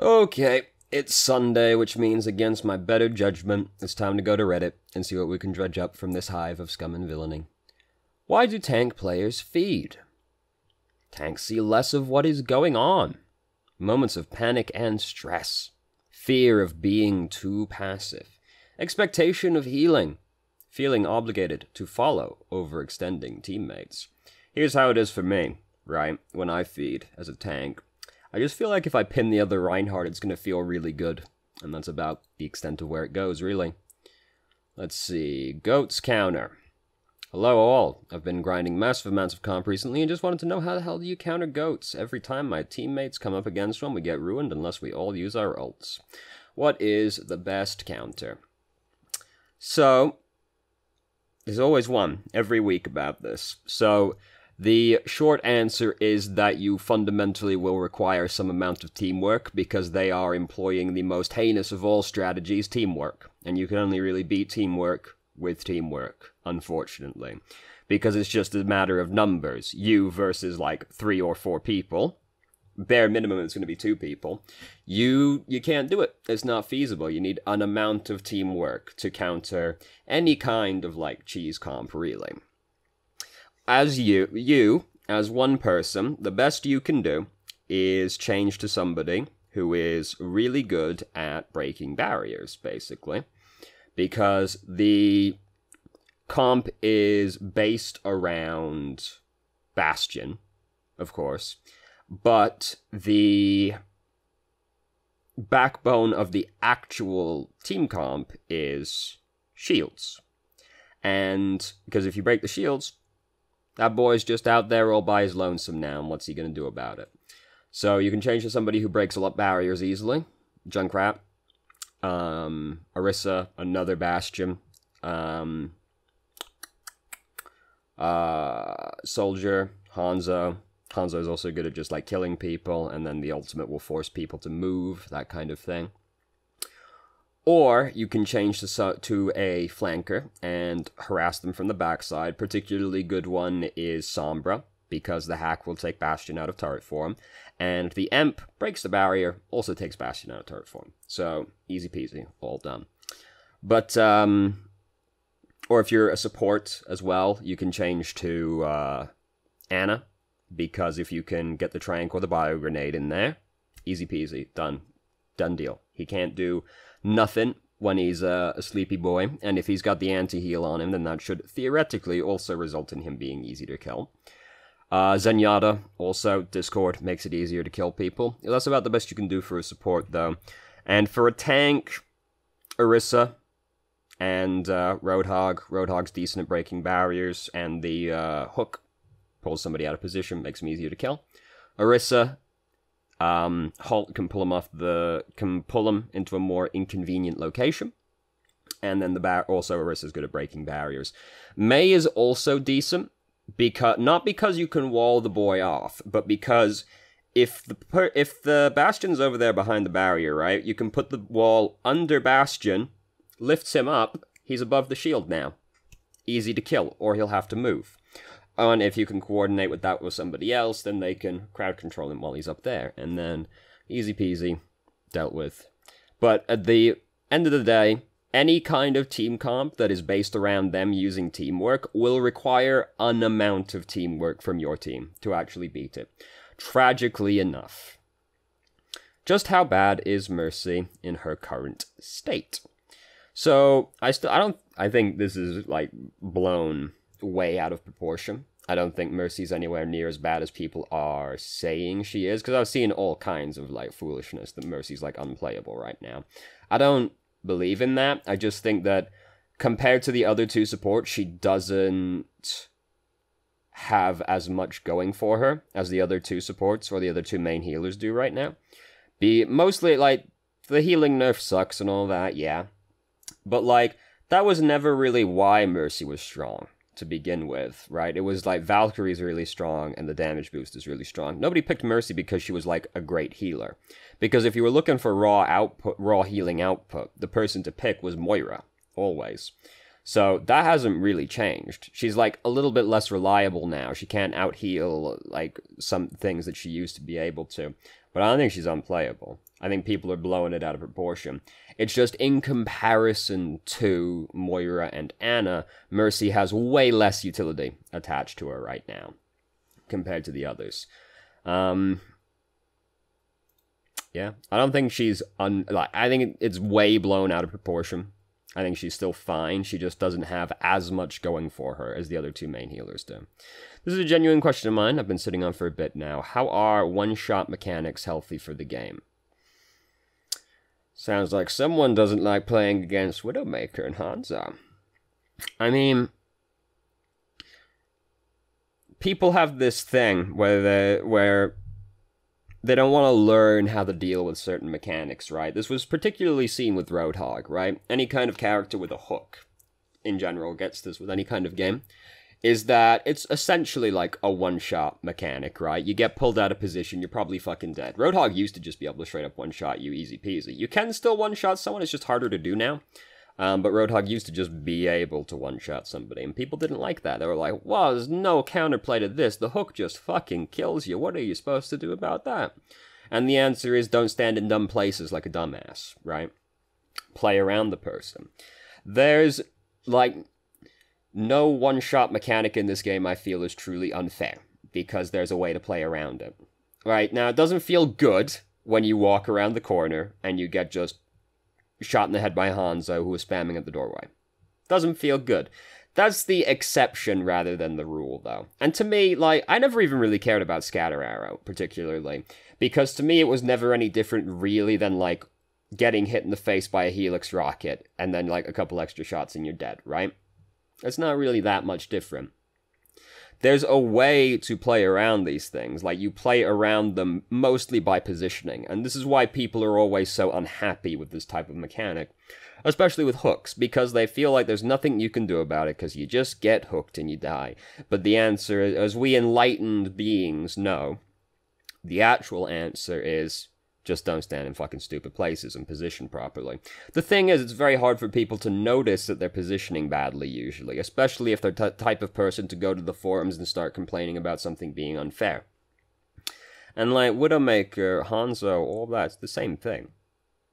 Okay, it's Sunday, which means against my better judgment, it's time to go to Reddit and see what we can dredge up from this hive of scum and villainy. Why do tank players feed? Tanks see less of what is going on. Moments of panic and stress. Fear of being too passive. Expectation of healing. Feeling obligated to follow overextending teammates. Here's how it is for me, right? When I feed as a tank. I just feel like if I pin the other Reinhardt, it's going to feel really good. And that's about the extent of where it goes, really. Let's see. Goats counter. Hello all. I've been grinding massive amounts of comp recently and just wanted to know how the hell do you counter goats? Every time my teammates come up against one, we get ruined unless we all use our ults. What is the best counter? So, there's always one every week about this. So, the short answer is that you fundamentally will require some amount of teamwork because they are employing the most heinous of all strategies, teamwork. And you can only really beat teamwork with teamwork, unfortunately. Because it's just a matter of numbers. You versus like 3 or 4 people. Bare minimum it's going to be 2 people. You can't do it. It's not feasible. You need an amount of teamwork to counter any kind of like cheese comp, really. As you, as one person, the best you can do is change to somebody who is really good at breaking barriers, basically. Because the comp is based around Bastion, of course. But the backbone of the actual team comp is shields. And because if you break the shields, that boy's just out there all by his lonesome now, and what's he going to do about it? So you can change to somebody who breaks a lot of barriers easily. Junkrat. Orisa, another Bastion. Soldier, Hanzo. Hanzo is also good at just like killing people, and then the ultimate will force people to move, that kind of thing. Or you can change to a flanker and harass them from the backside. Particularly good one is Sombra, because the hack will take Bastion out of turret form. And the Emp breaks the barrier, also takes Bastion out of turret form. So, easy peasy, all done. But, or if you're a support as well, you can change to Ana, because if you can get the Trank or the Bio Grenade in there, easy peasy, done. Done deal. He can't do nothing when he's a sleepy boy, and if he's got the anti-heal on him, then that should theoretically also result in him being easy to kill. Zenyatta, also, Discord makes it easier to kill people. That's about the best you can do for a support, though. And for a tank, Orisa and Roadhog. Roadhog's decent at breaking barriers, and the hook pulls somebody out of position, makes him easier to kill. Orisa, Halt can pull him into a more inconvenient location. And then also Orisa's good at breaking barriers. Mei is also decent, not because you can wall the boy off, but because if the Bastion's over there behind the barrier, right, you can put the wall under Bastion, lifts him up, he's above the shield now. Easy to kill, or he'll have to move. And if you can coordinate with that with somebody else, then they can crowd control him while he's up there. And then, easy peasy, dealt with. But at the end of the day, any kind of team comp that is based around them using teamwork will require an amount of teamwork from your team to actually beat it. Tragically enough. Just how bad is Mercy in her current state? So, I think this is, like, blown way out of proportion. I don't think Mercy's anywhere near as bad as people are saying she is, because I've seen all kinds of, like, foolishness that Mercy's, like, unplayable right now. I don't believe in that. I just think that compared to the other 2 supports, she doesn't have as much going for her as the other 2 supports or the other 2 main healers do right now. Mostly, like, the healing nerf sucks and all that, yeah. But, like, that was never really why Mercy was strong to begin with, right? It was like Valkyrie's really strong and the damage boost is really strong. Nobody picked Mercy because she was like a great healer. Because if you were looking for raw healing output, the person to pick was Moira, always. So that hasn't really changed. She's like a little bit less reliable now. She can't out-heal like some things that she used to be able to. but I don't think she's unplayable. I think people are blowing it out of proportion. It's just in comparison to Moira and Ana, Mercy has way less utility attached to her right now compared to the others. Yeah, I don't think she's I think it's way blown out of proportion. I think she's still fine. She just doesn't have as much going for her as the other two main healers do. This is a genuine question of mine. I've been sitting on for a bit now. How are one-shot mechanics healthy for the game? Sounds like someone doesn't like playing against Widowmaker and Hanzo. I mean, people have this thing where they don't want to learn how to deal with certain mechanics, right? This was particularly seen with Roadhog, right? Any kind of character with a hook, in general, gets this with any kind of game, is that it's essentially like a one-shot mechanic, right? You get pulled out of position, you're probably fucking dead. Roadhog used to just be able to straight up one-shot you easy peasy. You can still one-shot someone, it's just harder to do now. But Roadhog used to just be able to one-shot somebody, and people didn't like that. They were like, wow, there's no counterplay to this. The hook just fucking kills you. What are you supposed to do about that? And the answer is don't stand in dumb places like a dumbass, right? Play around the person. There's, like, no one-shot mechanic in this game I feel is truly unfair, because there's a way to play around it. Right, now it doesn't feel good when you walk around the corner and you get just shot in the head by Hanzo, who was spamming at the doorway. Doesn't feel good. That's the exception rather than the rule, though. And to me, like, I never even really cared about Scatter Arrow, particularly, because to me it was never any different, really, than, like, getting hit in the face by a Helix rocket, and then, like, a couple extra shots and you're dead, right? It's not really that much different. There's a way to play around these things. Like, you play around them mostly by positioning, and this is why people are always so unhappy with this type of mechanic, especially with hooks, because they feel like there's nothing you can do about it, because you just get hooked and you die. But the answer, as we enlightened beings know, the actual answer is just don't stand in fucking stupid places and position properly. The thing is, it's very hard for people to notice that they're positioning badly, usually, especially if they're the type of person to go to the forums and start complaining about something being unfair. And like Widowmaker, Hanzo, all that's the same thing.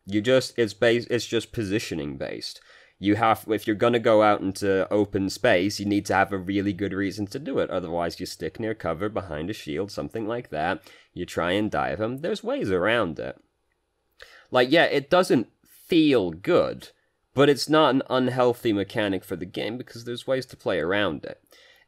It's just positioning based. You have, if you're gonna go out into open space, you need to have a really good reason to do it. Otherwise, you stick near cover behind a shield, something like that. You try and dive them. There's ways around it. Like, yeah, it doesn't feel good, but it's not an unhealthy mechanic for the game because there's ways to play around it.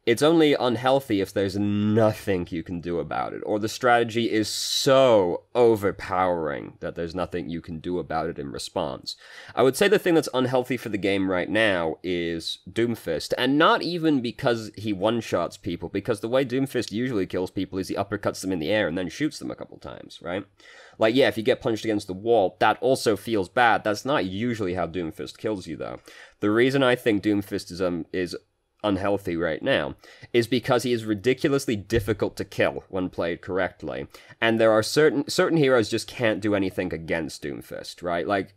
It's only unhealthy if there's nothing you can do about it, or the strategy is so overpowering that there's nothing you can do about it in response. I would say the thing that's unhealthy for the game right now is Doomfist, and not even because he one-shots people, because the way Doomfist usually kills people is he uppercuts them in the air and then shoots them a couple times, right? Like, yeah, if you get punched against the wall, that also feels bad. That's not usually how Doomfist kills you, though. The reason I think Doomfist is unhealthy right now is because he is ridiculously difficult to kill when played correctly, and there are certain heroes just can't do anything against Doomfist, right? Like,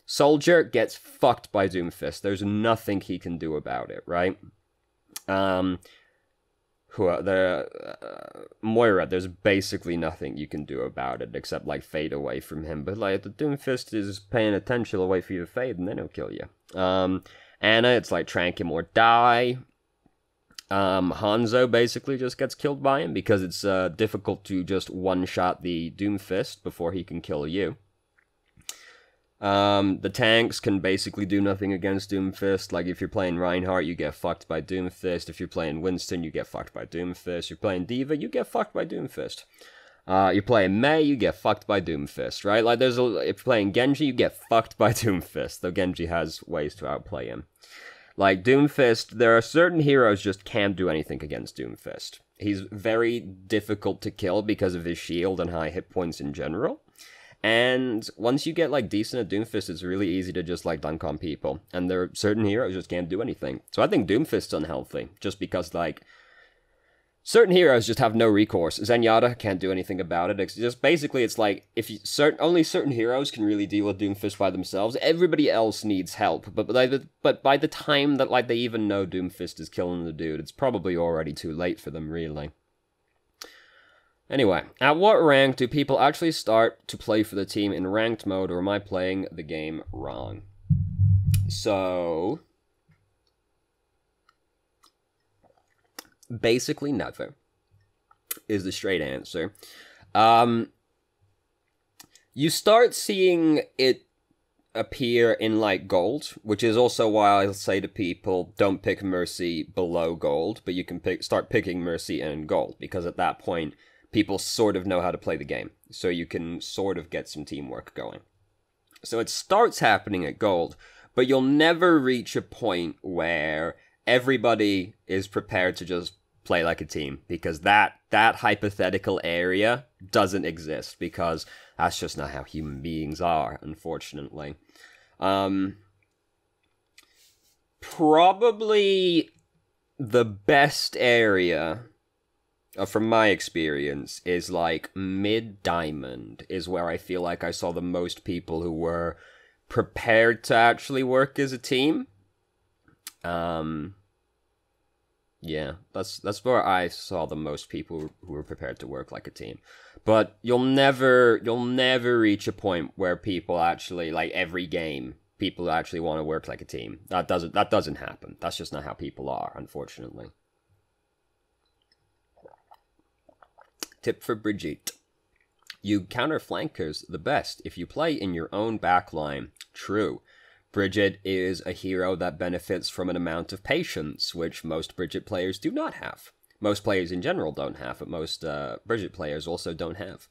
Soldier gets fucked by Doomfist. There's nothing he can do about it, right? Moira, there's basically nothing you can do about it except, like, fade away from him, but, like, the Doomfist is paying attention to wait for you to fade, and then he'll kill you. Ana, it's like trank him or die. Hanzo basically just gets killed by him because it's difficult to just one-shot the Doomfist before he can kill you. The tanks can basically do nothing against Doomfist. Like, if you're playing Reinhardt, you get fucked by Doomfist. If you're playing Winston, you get fucked by Doomfist. You're playing D.Va, you get fucked by Doomfist. You're playing Mei, you get fucked by Doomfist, right? Like, if you're playing Genji, you get fucked by Doomfist, though Genji has ways to outplay him. Like, Doomfist, there are certain heroes just can't do anything against Doomfist. He's very difficult to kill because of his shield and high hit points in general. And once you get, like, decent at Doomfist, it's really easy to just, like, dunk on people. And there are certain heroes just can't do anything. So I think Doomfist's unhealthy, just because, like, certain heroes just have no recourse. Zenyatta can't do anything about it. It's just basically, it's like, only certain heroes can really deal with Doomfist by themselves. Everybody else needs help. But by the time that, like, they even know Doomfist is killing the dude, it's probably already too late for them, really. Anyway, at what rank do people actually start to play for the team in ranked mode, or am I playing the game wrong? So, basically never is the straight answer. You start seeing it appear in, like, gold, which is also why I say to people, don't pick Mercy below gold, but you can start picking Mercy in gold, because at that point, people sort of know how to play the game, so you can sort of get some teamwork going. So it starts happening at gold, but you'll never reach a point where everybody is prepared to just play like a team, because that hypothetical area doesn't exist, because that's just not how human beings are, unfortunately. Probably the best area, from my experience, is like mid-diamond, is where I feel like I saw the most people who were prepared to actually work as a team. Yeah, that's where I saw the most people who were prepared to work like a team. But you'll never reach a point where people actually, like, every game, people actually want to work like a team. That doesn't happen. That's just not how people are, unfortunately. Tip for Brigitte. You counter flankers the best if you play in your own backline. True. Bridget is a hero that benefits from an amount of patience, which most Bridget players do not have. Most players in general don't have, but most Bridget players also don't have.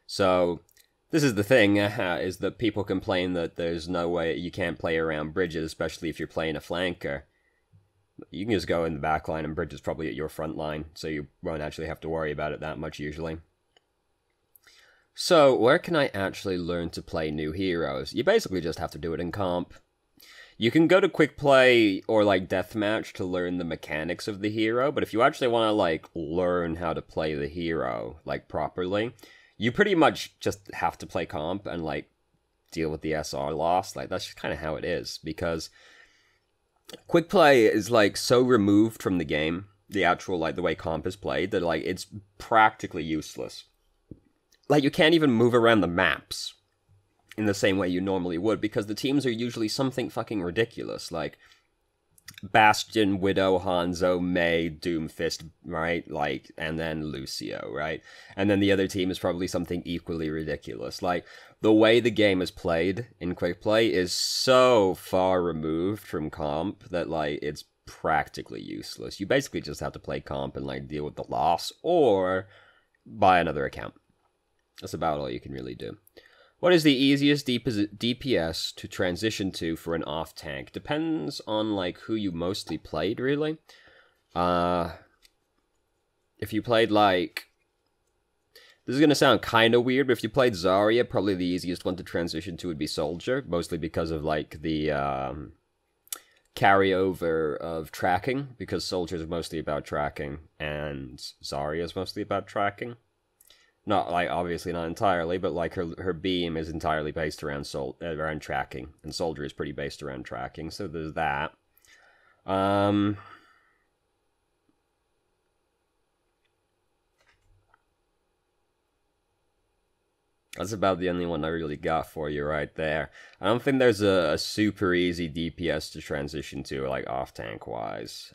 So, this is the thing, is that people complain that there's no way you can't play around Bridget, especially if you're playing a flanker. You can just go in the back line, and Bridget's probably at your front line, so you won't actually have to worry about it that much usually. So, where can I actually learn to play new heroes? You basically just have to do it in comp. You can go to quick play or, like, deathmatch to learn the mechanics of the hero, but if you actually want to, like, learn how to play the hero, like, properly, you pretty much just have to play comp and, like, deal with the SR loss. Like, that's just kind of how it is, because quick play is, like, so removed from the game, the actual, like, the way comp is played, that, like, it's practically useless. Like, you can't even move around the maps in the same way you normally would, because the teams are usually something fucking ridiculous, like Bastion, Widow, Hanzo, Mei, Doomfist, right? Like, and then Lucio, right? And then the other team is probably something equally ridiculous. Like, the way the game is played in quick play is so far removed from comp that, like, it's practically useless. You basically just have to play comp and, like, deal with the loss, or buy another account. That's about all you can really do. What is the easiest DPS to transition to for an off-tank? Depends on, like, who you mostly played, really. If you played, like... This is going to sound kind of weird, but if you played Zarya, probably the easiest one to transition to would be Soldier, mostly because of, like, the carryover of tracking, because Soldier is mostly about tracking, and Zarya is mostly about tracking. Not, like, obviously not entirely, but, like, her beam is entirely based around around tracking, and Soldier is pretty based around tracking, so there's that. That's about the only one I really got for you right there. I don't think there's a super easy DPS to transition to, like, off-tank-wise.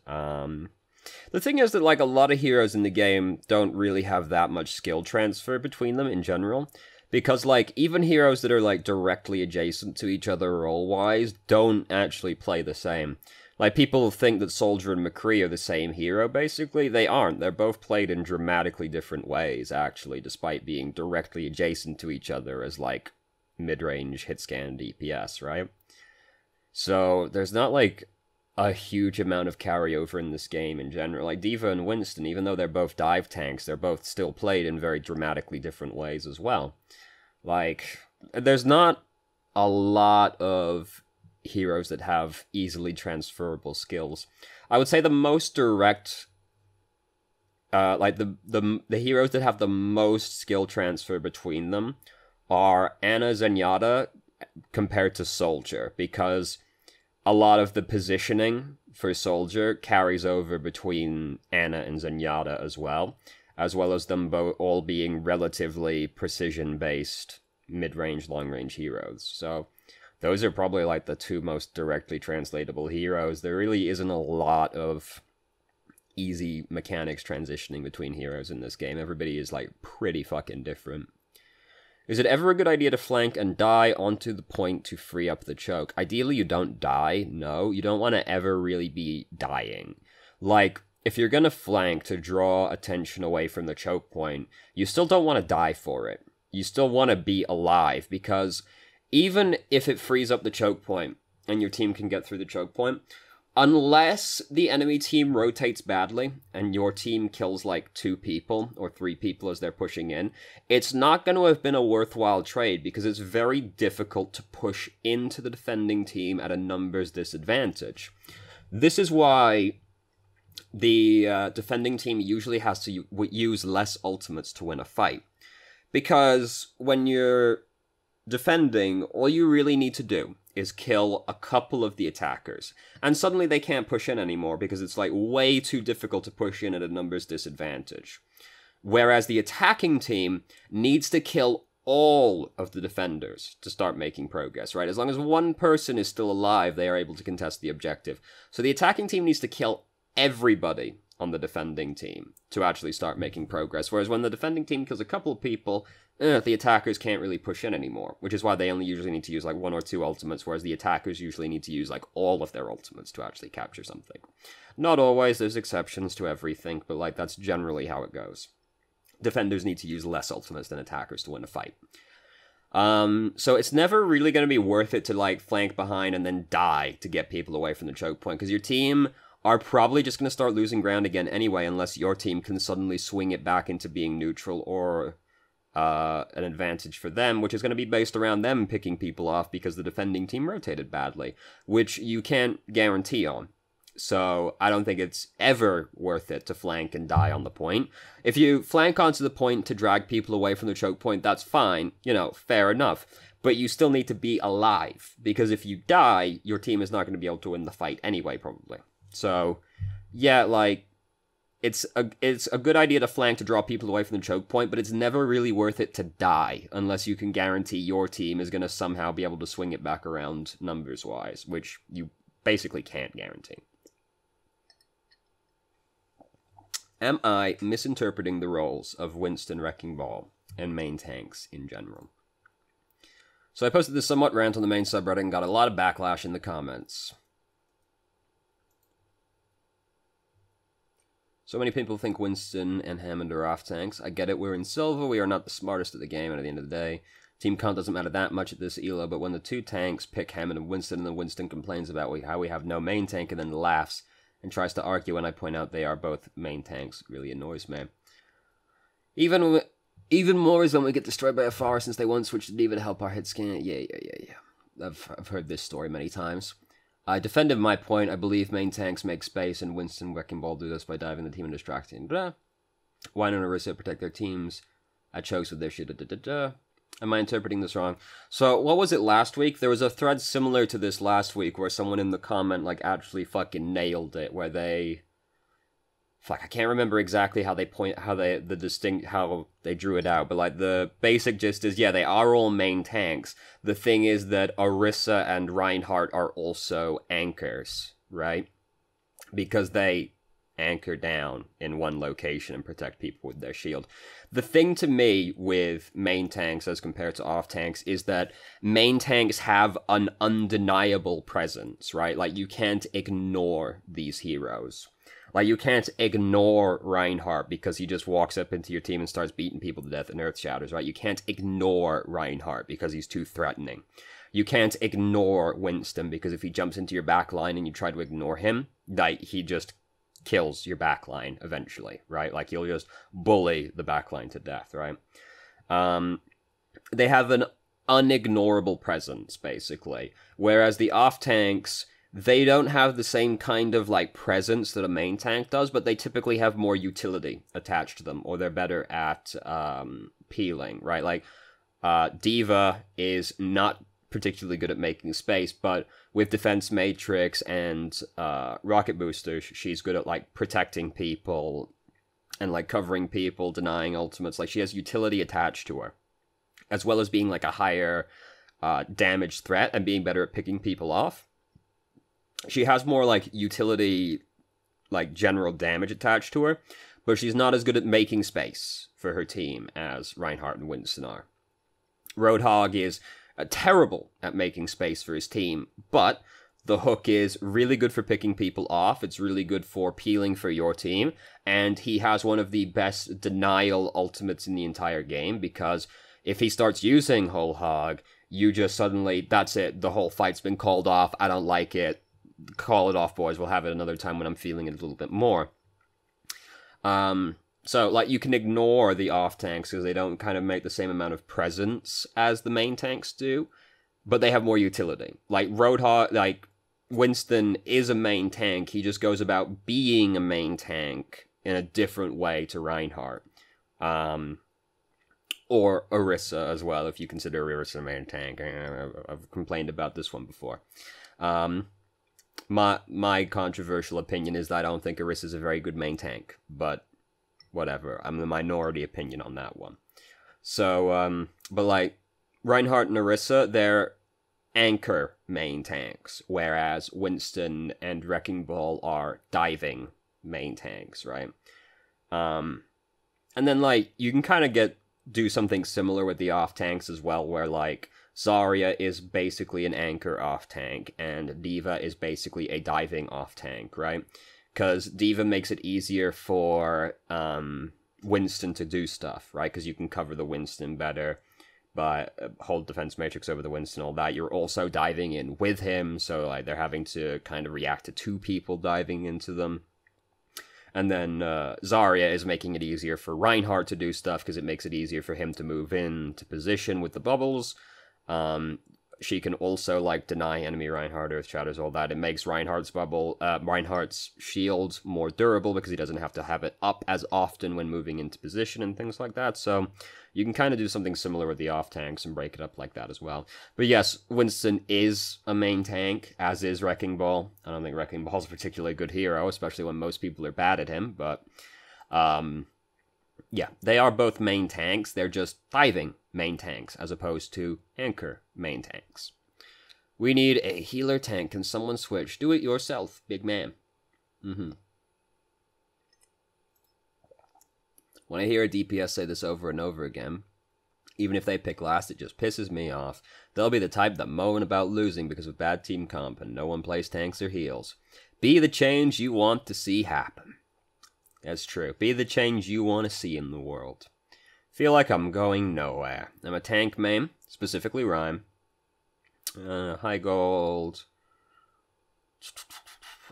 The thing is that, like, a lot of heroes in the game don't really have that much skill transfer between them in general, because, like, even heroes that are, like, directly adjacent to each other role-wise don't actually play the same. Like, people think that Soldier and McCree are the same hero, basically. They aren't. They're both played in dramatically different ways, actually, despite being directly adjacent to each other as, like, mid-range hit-scan DPS, right? So, there's not, like, a huge amount of carryover in this game in general. Like, D.Va and Winston, even though they're both dive tanks, they're both still played in very dramatically different ways as well. Like, there's not a lot of heroes that have easily transferable skills. I would say the most direct, like, the heroes that have the most skill transfer between them are Ana Zenyatta compared to Soldier, because a lot of the positioning for Soldier carries over between Ana and Zenyatta as well. as well as them all being relatively precision-based mid-range, long-range heroes. So those are probably like the two most directly translatable heroes. There really isn't a lot of easy mechanics transitioning between heroes in this game. Everybody is like pretty fucking different. Is it ever a good idea to flank and die onto the point to free up the choke? Ideally, you don't die. No, you don't want to ever really be dying. Like, if you're going to flank to draw attention away from the choke point, you still don't want to die for it. You still want to be alive, because even if it frees up the choke point and your team can get through the choke point, unless the enemy team rotates badly and your team kills like 2 people or 3 people as they're pushing in, it's not going to have been a worthwhile trade, because it's very difficult to push into the defending team at a numbers disadvantage. This is why the defending team usually has to use less ultimates to win a fight. Because when you're defending, all you really need to do is kill a couple of the attackers, and suddenly they can't push in anymore because it's like way too difficult to push in at a numbers disadvantage. Whereas the attacking team needs to kill all of the defenders to start making progress, right? As long as one person is still alive, they are able to contest the objective. So the attacking team needs to kill everybody on the defending team to actually start making progress, whereas when the defending team kills a couple of people, the attackers can't really push in anymore, which is why they only usually need to use like 1 or 2 ultimates, whereas the attackers usually need to use like all of their ultimates to actually capture something. Not always, there's exceptions to everything, but like that's generally how it goes. Defenders need to use less ultimates than attackers to win a fight. So it's never really going to be worth it to like flank behind and then die to get people away from the choke point, because your team are probably just going to start losing ground again anyway, unless your team can suddenly swing it back into being neutral or an advantage for them, which is going to be based around them picking people off because the defending team rotated badly, which you can't guarantee on. So I don't think it's ever worth it to flank and die on the point. If you flank onto the point to drag people away from the choke point, that's fine, you know, fair enough. But you still need to be alive, because if you die, your team is not going to be able to win the fight anyway, probably. So, yeah, like, it's a good idea to flank to draw people away from the choke point, but it's never really worth it to die unless you can guarantee your team is going to somehow be able to swing it back around numbers-wise, which you basically can't guarantee. Am I misinterpreting the roles of Winston, Wrecking Ball, and main tanks in general? So I posted this somewhat rant on the main subreddit and got a lot of backlash in the comments. So many people think Winston and Hammond are off tanks. I get it, we're in silver, we are not the smartest at the game, and at the end of the day, team count doesn't matter that much at this ELO, but when the 2 tanks pick Hammond and Winston, and then Winston complains about how we have no main tank, and then laughs and tries to argue when I point out they are both main tanks, it really annoys me. Even more is when we get destroyed by a forest since they won't switch to D.Va to help our hit scan. Yeah. I've heard this story many times. I defended my point. I believe main tanks make space, and Winston, Wrecking Ball do this by diving the team and distracting. Why don't Orisa protect their teams at chokes with their shit? Am I interpreting this wrong? So, what was it last week? There was a thread similar to this last week where someone in the comment, like, actually fucking nailed it, where they... Fuck, I can't remember exactly how they how they drew it out, but, like, the basic gist is, yeah, they are all main tanks. The thing is that Orisa and Reinhardt are also anchors, right? Because they anchor down in one location and protect people with their shield. The thing to me with main tanks as compared to off tanks is that main tanks have an undeniable presence, right? Like, you can't ignore these heroes. Like, you can't ignore Reinhardt because he just walks up into your team and starts beating people to death and earth shatters, right? You can't ignore Reinhardt because he's too threatening. You can't ignore Winston because if he jumps into your backline and you try to ignore him, like, he just kills your backline eventually, right? Like, you'll just bully the backline to death, right? They have an unignorable presence, basically. Whereas the off tanks, they don't have the same kind of, like, presence that a main tank does, but they typically have more utility attached to them, or they're better at peeling, right? Like, D.Va is not particularly good at making space, but with Defense Matrix and Rocket Boosters, she's good at, like, protecting people and like covering people, denying ultimates. Like she has utility attached to her, as well as being like a higher damage threat and being better at picking people off. She has more like utility, like general damage attached to her, but she's not as good at making space for her team as Reinhardt and Winston are. Roadhog is terrible at making space for his team, but the hook is really good for picking people off. It's really good for peeling for your team, and he has one of the best denial ultimates in the entire game, because if he starts using Whole Hog, you just suddenly, that's it, the whole fight's been called off, I don't like it, call it off, boys, we'll have it another time when I'm feeling it a little bit more. So, like, you can ignore the off-tanks because they don't kind of make the same amount of presence as the main tanks do, but they have more utility. Like, Roadhog, like, Winston is a main tank, he just goes about being a main tank in a different way to Reinhardt. Or Orisa as well, if you consider Orisa a main tank. I've complained about this one before. My controversial opinion is that I don't think Orisa is a very good main tank, but whatever. I'm the minority opinion on that one. So, but like, Reinhardt and Orisa, they're anchor main tanks, whereas Winston and Wrecking Ball are diving main tanks, right? And then, like, you can kind of do something similar with the off-tanks as well, where, like, Zarya is basically an anchor off-tank, and D.Va is basically a diving off-tank, right? Because D.Va makes it easier for Winston to do stuff, right? Because you can cover the Winston better, but hold defense matrix over the Winston, all that. You're also diving in with him, so like they're having to kind of react to two people diving into them. And then Zarya is making it easier for Reinhardt to do stuff, because it makes it easier for him to move into position with the bubbles. She can also, like, deny enemy Reinhardt, Earth Shatters, all that. It makes Reinhardt's shield more durable, because he doesn't have to have it up as often when moving into position and things like that. So you can kind of do something similar with the off-tanks and break it up like that as well. But yes, Winston is a main tank, as is Wrecking Ball. I don't think Wrecking Ball's a particularly good hero, especially when most people are bad at him, but yeah, they are both main tanks. They're just diving main tanks as opposed to anchor main tanks. We need a healer tank. Can someone switch? Do it yourself, big man. When I hear a DPS say this over and over again, even if they pick last, it just pisses me off. They'll be the type that moan about losing because of bad team comp and no one plays tanks or heals. Be the change you want to see happen. That's true. Be the change you want to see in the world. Feel like I'm going nowhere. I'm a tank main, specifically Rhyme. High gold.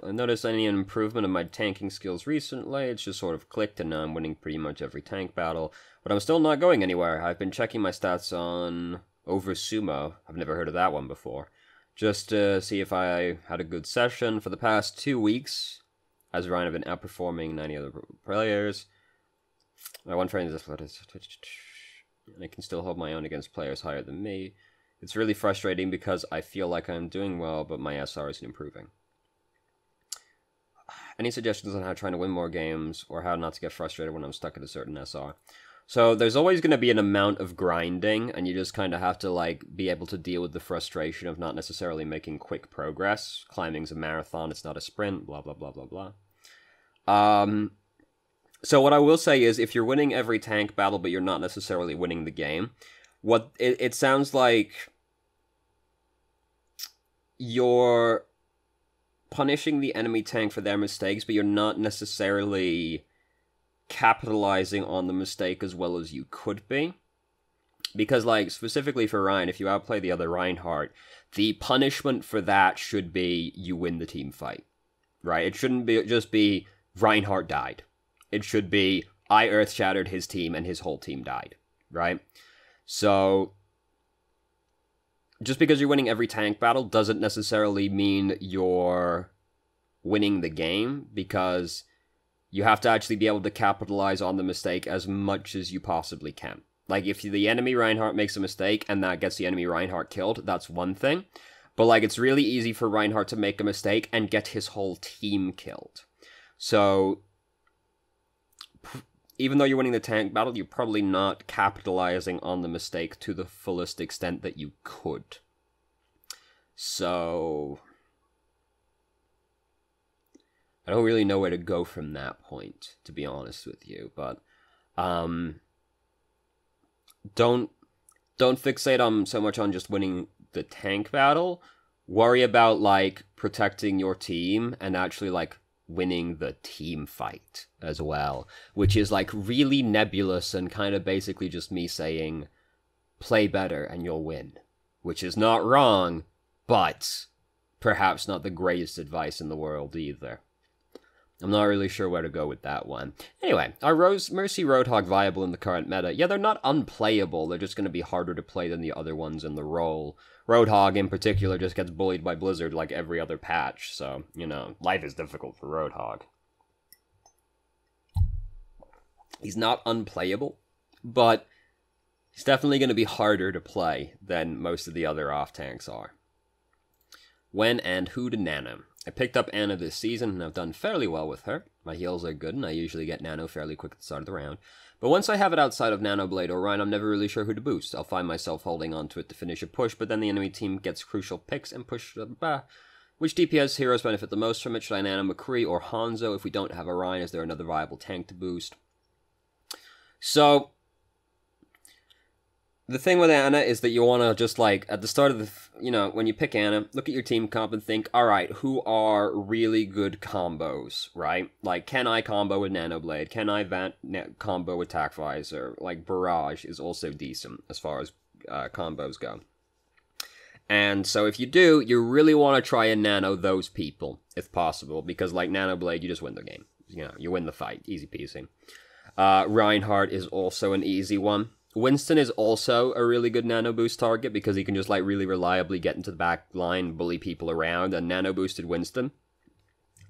I noticed any improvement in my tanking skills recently. It's just sort of clicked, and now I'm winning pretty much every tank battle. But I'm still not going anywhere. I've been checking my stats on Oversumo. I've never heard of that one before. Just to see if I had a good session. For the past 2 weeks, as Ryan, I've been outperforming 90 other players. My one friend is and I can still hold my own against players higher than me. It's really frustrating because I feel like I'm doing well, but my SR isn't improving. Any suggestions on how trying to win more games, or how not to get frustrated when I'm stuck at a certain SR? So there's always going to be an amount of grinding, and you just kind of have to like be able to deal with the frustration of not necessarily making quick progress. Climbing's a marathon, it's not a sprint, blah, blah, blah, blah, blah. So what I will say is, if you're winning every tank battle, but you're not necessarily winning the game, what it sounds like you're punishing the enemy tank for their mistakes, but you're not necessarily capitalizing on the mistake as well as you could be. Because, like, specifically for Ryan, if you outplay the other Reinhardt, the punishment for that should be you win the team fight, right? It shouldn't be just be Reinhardt died. It should be I earth-shattered his team and his whole team died, right? So just because you're winning every tank battle doesn't necessarily mean you're winning the game, because you have to actually be able to capitalize on the mistake as much as you possibly can. Like, if the enemy Reinhardt makes a mistake and that gets the enemy Reinhardt killed, that's one thing. But, like, it's really easy for Reinhardt to make a mistake and get his whole team killed. So even though you're winning the tank battle, you're probably not capitalizing on the mistake to the fullest extent that you could. So I don't really know where to go from that point, to be honest with you, but don't fixate on so much on just winning the tank battle. Worry about, like, protecting your team and actually, like, winning the team fight as well, which is, like, really nebulous and kind of basically just me saying, play better and you'll win, which is not wrong, but perhaps not the greatest advice in the world either. I'm not really sure where to go with that one. Anyway, are Mercy Roadhog viable in the current meta? Yeah, they're not unplayable, they're just going to be harder to play than the other ones in the role. Roadhog, in particular, just gets bullied by Blizzard like every other patch, so, you know, life is difficult for Roadhog. He's not unplayable, but he's definitely going to be harder to play than most of the other off-tanks are. When and who to nano? I picked up Ana this season, and I've done fairly well with her. My heals are good, and I usually get nano fairly quick at the start of the round. But once I have it outside of Nano Blade or Rhine, I'm never really sure who to boost. I'll find myself holding on to it to finish a push, but then the enemy team gets crucial picks and push... Which DPS heroes benefit the most from it? Should I nano McCree or Hanzo? If we don't have a Rhine, is there another viable tank to boost? So, the thing with Ana is that you want to just, like, at the start of the, you know, when you pick Ana, look at your team comp and think, alright, who are really good combos, right? Like, can I combo with Nanoblade? Can I combo with Tac Visor? Like, Barrage is also decent as far as combos go. And so if you do, you really want to try and nano those people, if possible, because, like, Nanoblade, you just win the game. You know, you win the fight. Easy peasy. Reinhardt is also an easy one. Winston is also a really good nano boost target because he can just, like, really reliably get into the back line, bully people around, and nano boosted Winston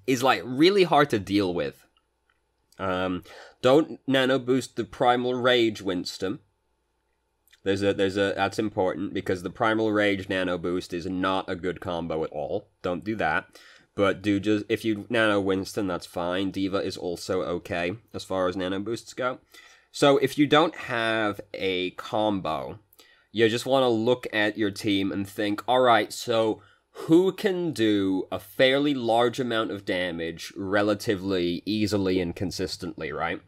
is, like, really hard to deal with. Don't nano boost the Primal Rage Winston. That's important because the Primal Rage nano boost is not a good combo at all. Don't do that. But if you nano Winston, that's fine. Diva is also okay as far as nano boosts go. So if you don't have a combo, you just want to look at your team and think, alright, so who can do a fairly large amount of damage relatively easily and consistently, right?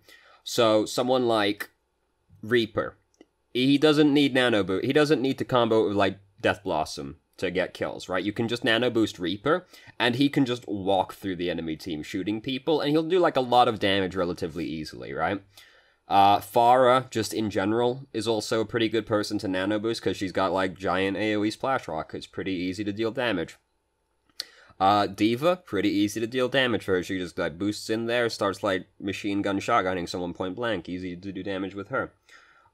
So someone like Reaper, he doesn't need nano boost. He doesn't need to combo with, like, Death Blossom to get kills, right? You can just nano boost Reaper, and he can just walk through the enemy team shooting people, and he'll do, like, a lot of damage relatively easily, right? Farah, just in general, is also a pretty good person to nano boost because she's got, like, giant AoE splash rockets. Pretty easy to deal damage. Diva, pretty easy to deal damage for her. She just, like, boosts in there, starts, like, machine gun shotgunning someone point blank. Easy to do damage with her.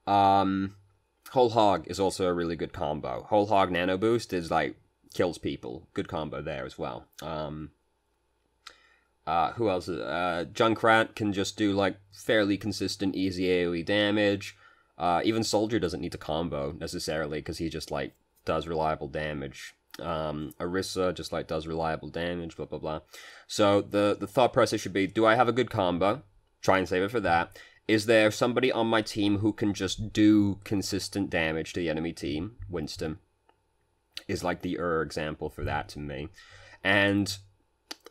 Whole Hog is also a really good combo. Whole Hog nano boost is, like, kills people. Good combo there as well. Who else? Junkrat can just do, like, fairly consistent, easy AoE damage. Even Soldier doesn't need to combo, necessarily, because he just, like, does reliable damage. Orisa just, like, does reliable damage, blah, blah, blah. So, the thought process should be, do I have a good combo? Try and save it for that. Is there somebody on my team who can just do consistent damage to the enemy team? Winston is, like, the example for that to me. And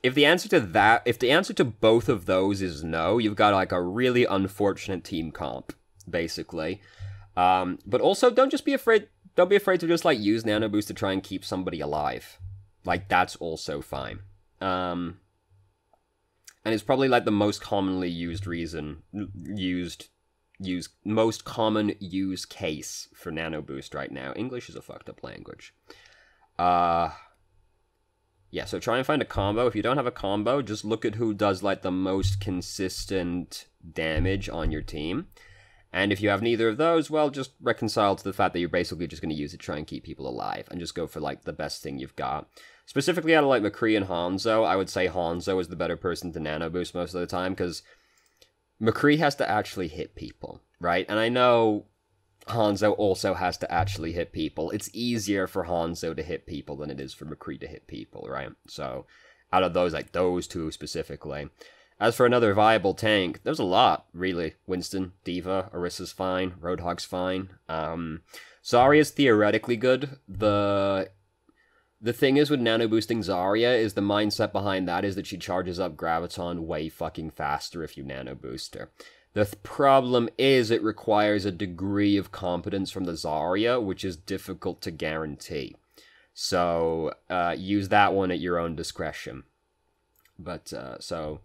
if the answer to both of those is no, you've got, like, a really unfortunate team comp, basically. But also, don't be afraid to just, like, use nano boost to try and keep somebody alive. Like, that's also fine. And it's probably, like, the most commonly used most common use case for nano boost right now. English is a fucked up language. Yeah, so try and find a combo. If you don't have a combo, just look at who does, like, the most consistent damage on your team. And if you have neither of those, well, just reconcile to the fact that you're basically just going to use it to try and keep people alive. And just go for, like, the best thing you've got. Specifically out of, like, McCree and Hanzo, I would say Hanzo is the better person to nano boost most of the time, because McCree has to actually hit people, right? And I know Hanzo also has to actually hit people. It's easier for Hanzo to hit people than it is for McCree to hit people, right? So, out of those, like, those two specifically. As for another viable tank, there's a lot, really. Winston, D.Va, Orissa's fine, Roadhog's fine. Zarya's theoretically good. The thing is with nano boosting Zarya is the mindset behind that is that she charges up Graviton way fucking faster if you nano boost her. The problem is it requires a degree of competence from the Zarya, which is difficult to guarantee. So, use that one at your own discretion. But, so...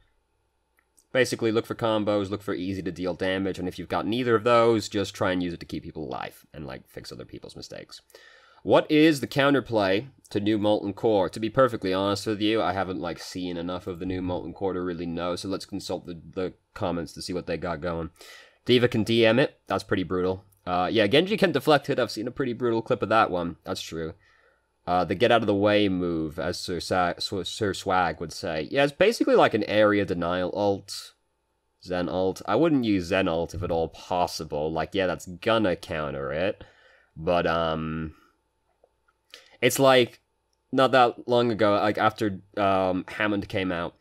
basically, look for combos, look for easy to deal damage, and if you've got neither of those, just try and use it to keep people alive, and, like, fix other people's mistakes. What is the counterplay to new Molten Core? To be perfectly honest with you, I haven't, like, seen enough of the new Molten Core to really know, so let's consult the comments to see what they got going. D.Va can DM it, that's pretty brutal. Yeah, Genji can deflect it, I've seen a pretty brutal clip of that one, that's true. The get out of the way move, as Sir Swag would say. Yeah, it's basically like an area denial ult. Zen ult. I wouldn't use Zen ult if at all possible. Like, yeah, that's gonna counter it. But, it's like, not that long ago, like, after, Hammond came out,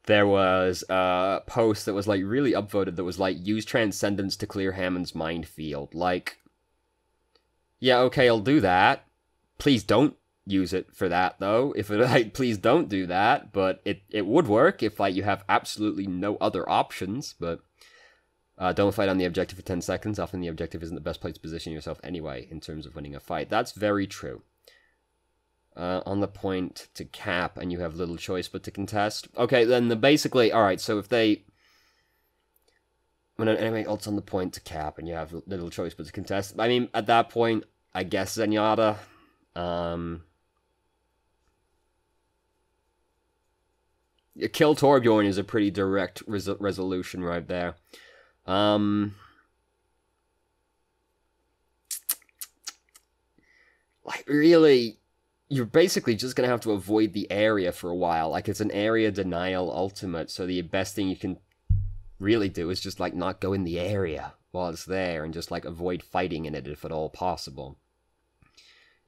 there was a post that was, like, really upvoted that was, like, use Transcendence to clear Hammond's minefield. Like, yeah, okay, I'll do that. Please don't use it for that, though. If it, like, please don't do that, but it would work if, like, you have absolutely no other options, but don't fight on the objective for 10 seconds. Often the objective isn't the best place to position yourself anyway, in terms of winning a fight. That's very true. On the point to cap, and you have little choice but to contest. Okay, then basically, alright, so if they... when an enemy ults on the point to cap, and you have little choice but to contest, I mean, at that point, I guess Zenyatta, kill Torbjorn is a pretty direct resolution right there. Like, really, you're basically just gonna have to avoid the area for a while. Like, it's an area denial ultimate, so the best thing you can really do is just, like, not go in the area while it's there, and just, like, avoid fighting in it if at all possible.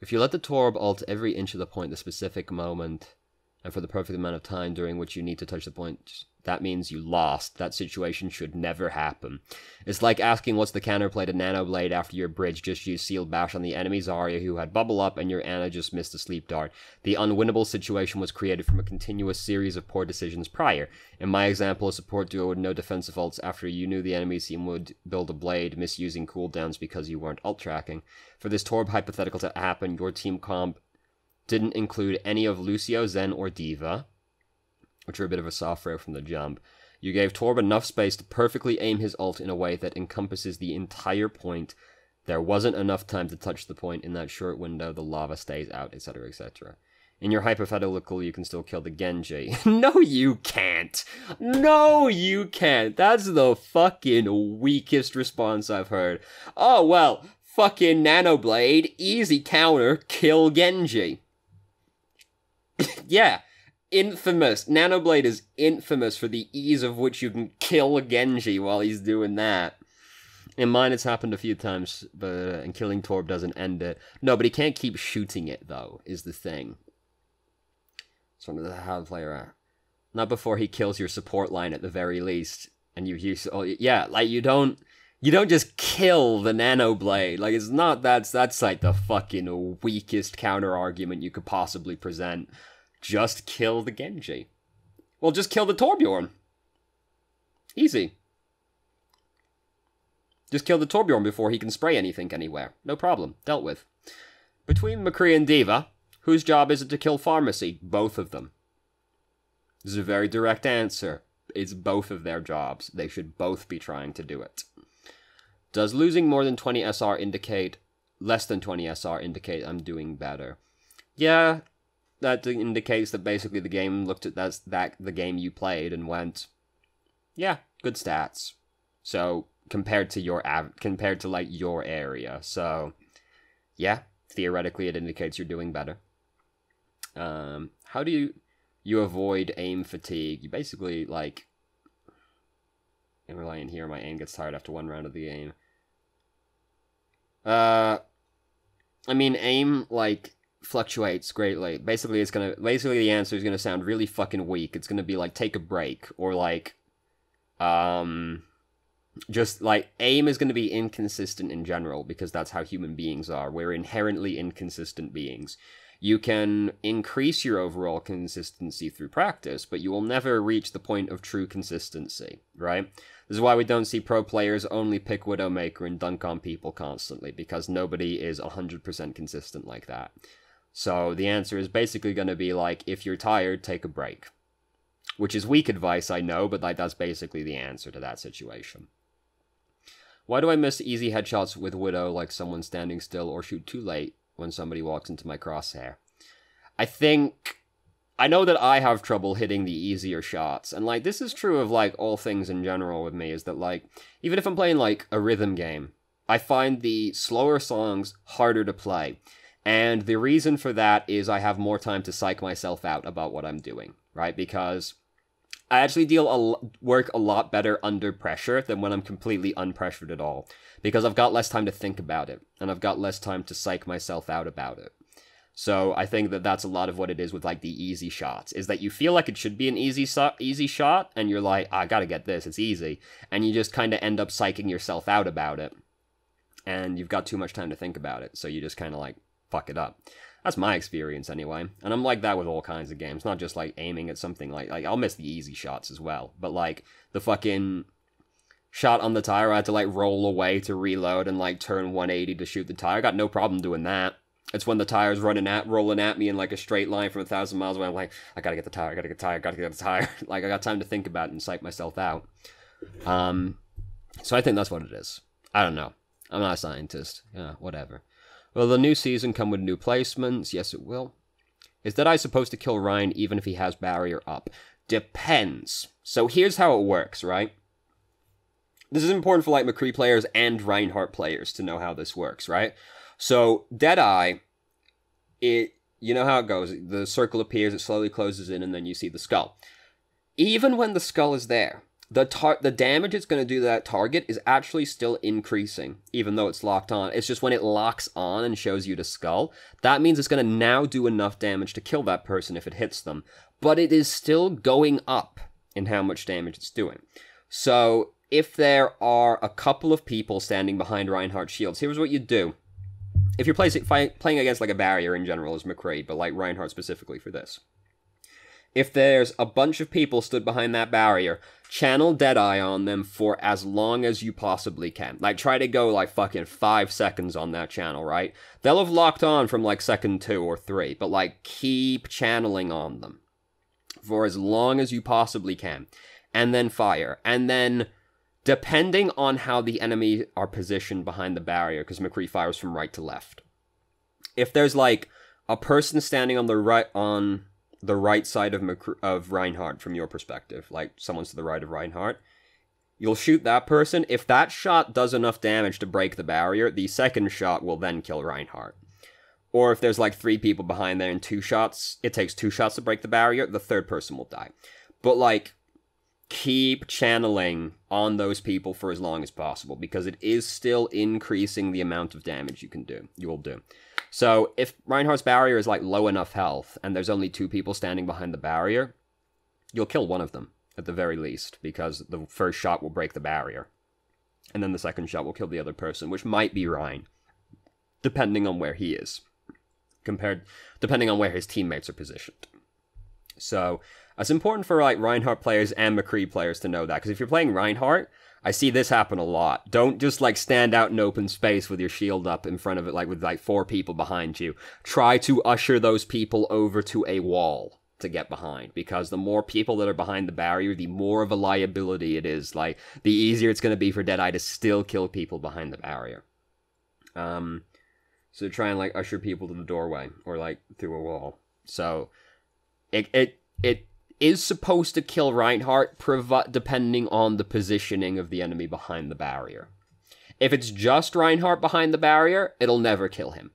If you let the Torb ult every inch of the point the specific moment, and for the perfect amount of time during which you need to touch the point, that means you lost. That situation should never happen. It's like asking what's the counterplay to Nanoblade after your bridge just used Sealed Bash on the enemy Zarya who had Bubble Up and your Ana just missed a Sleep Dart. The unwinnable situation was created from a continuous series of poor decisions prior. In my example, a support duo with no defensive ults after you knew the enemy team would build a blade, misusing cooldowns because you weren't ult tracking. For this Torb hypothetical to happen, your team comp didn't include any of Lucio, Zen, or D.Va, which are a bit of a soft throw from the jump. You gave Torb enough space to perfectly aim his ult in a way that encompasses the entire point. There wasn't enough time to touch the point in that short window, the lava stays out, etc., etc. In your hypothetical, you can still kill the Genji. No, you can't! No, you can't! That's the fucking weakest response I've heard. Oh, well, fucking Nanoblade, easy counter, kill Genji. Yeah, infamous. Nanoblade is infamous for the ease of which you can kill a Genji while he's doing that. In mine, it's happened a few times, but and killing Torb doesn't end it. No, but he can't keep shooting it, though, is the thing. It's one of the how to play around. Not before he kills your support line at the very least. And you use, oh, yeah, like, you don't just kill the Nanoblade. Like, it's not, that's like the fucking weakest counter-argument you could possibly present. Just kill the Genji. Well, just kill the Torbjorn. Easy. Just kill the Torbjorn before he can spray anything anywhere. No problem. Dealt with. Between McCree and D.Va, whose job is it to kill Pharmacy? Both of them. This is a very direct answer. It's both of their jobs. They should both be trying to do it. Does losing more than 20 SR indicate, less than 20 SR indicate I'm doing better? Yeah, that indicates that basically the game looked at the game you played and went, yeah, good stats. So compared to like your area, so yeah, theoretically it indicates you're doing better. How do you avoid aim fatigue? You basically like, I'm relying here. My aim gets tired after one round of the game. I mean, aim like fluctuates greatly. Basically the answer is gonna sound really fucking weak. It's gonna be like take a break, or like Just, like, aim is going to be inconsistent in general, because that's how human beings are. We're inherently inconsistent beings. You can increase your overall consistency through practice, but you will never reach the point of true consistency, right? This is why we don't see pro players only pick Widowmaker and dunk on people constantly, because nobody is 100% consistent like that. So the answer is basically going to be like, if you're tired, take a break. Which is weak advice, I know, but like that's basically the answer to that situation. Why do I miss easy headshots with Widow like someone standing still, or shoot too late when somebody walks into my crosshair? I know that I have trouble hitting the easier shots, and like this is true of like all things in general with me, is that like, even if I'm playing like a rhythm game, I find the slower songs harder to play. And the reason for that is I have more time to psych myself out about what I'm doing, right? Because I actually work a lot better under pressure than when I'm completely unpressured at all. Because I've got less time to think about it, and I've got less time to psych myself out about it. So I think that that's a lot of what it is with like the easy shots, is that you feel like it should be an easy shot, and you're like, I gotta get this, it's easy. And you just kind of end up psyching yourself out about it. And you've got too much time to think about it, so you just kind of like fuck it up. That's my experience anyway, and I'm like that with all kinds of games, not just like aiming at something like I'll miss the easy shots as well, but like the fucking shot on the tire, I had to like roll away to reload and like turn 180 to shoot the tire. I got no problem doing that. It's when the tire's rolling at me in like a straight line from 1,000 miles away, I'm like, I gotta get the tire, I gotta get the tire, I gotta get the tire. Like I got time to think about it and psych myself out. So I think that's what it is. I don't know. I'm not a scientist. Yeah, whatever. Will the new season come with new placements? Yes, it will. Is Deadeye supposed to kill Ryan even if he has barrier up? Depends. So here's how it works, right? This is important for like McCree players and Reinhardt players to know how this works, right? So Deadeye, you know how it goes. The circle appears, it slowly closes in, and then you see the skull. Even when the skull is there, the damage it's going to do to that target is actually still increasing, even though it's locked on. It's just when it locks on and shows you the skull, that means it's going to now do enough damage to kill that person if it hits them. But it is still going up in how much damage it's doing. So if there are a couple of people standing behind Reinhardt shields, here's what you do. If you're playing against like a barrier in general as McCree, but like Reinhardt specifically for this. If there's a bunch of people stood behind that barrier, channel Deadeye on them for as long as you possibly can. Like, try to go, like, fucking 5 seconds on that channel, right? They'll have locked on from, like, second 2 or 3, but, like, keep channeling on them for as long as you possibly can. And then fire. And then, depending on how the enemy are positioned behind the barrier, because McCree fires from right to left. If there's, like, a person standing on the right side of Reinhardt from your perspective, like someone's to the right of Reinhardt, you'll shoot that person. If that shot does enough damage to break the barrier, the second shot will then kill Reinhardt. Or if there's like 3 people behind there and 2 shots, it takes 2 shots to break the barrier, the third person will die. But like, keep channeling on those people for as long as possible, because it is still increasing the amount of damage you will do. So if Reinhardt's barrier is like low enough health and there's only 2 people standing behind the barrier, you'll kill one of them at the very least, because the first shot will break the barrier. And then the second shot will kill the other person, which might be Ryan, depending on where he is, depending on where his teammates are positioned. So it's important for like Reinhardt players and McCree players to know that, because if you're playing Reinhardt, I see this happen a lot. Don't just, like, stand out in open space with your shield up in front of it, like, with, like, 4 people behind you. Try to usher those people over to a wall to get behind, because the more people that are behind the barrier, the more of a liability it is. Like, the easier it's going to be for Deadeye to still kill people behind the barrier. So try and, like, usher people to the doorway, or, like, through a wall. So, it is supposed to kill Reinhardt, depending on the positioning of the enemy behind the barrier. If it's just Reinhardt behind the barrier, it'll never kill him.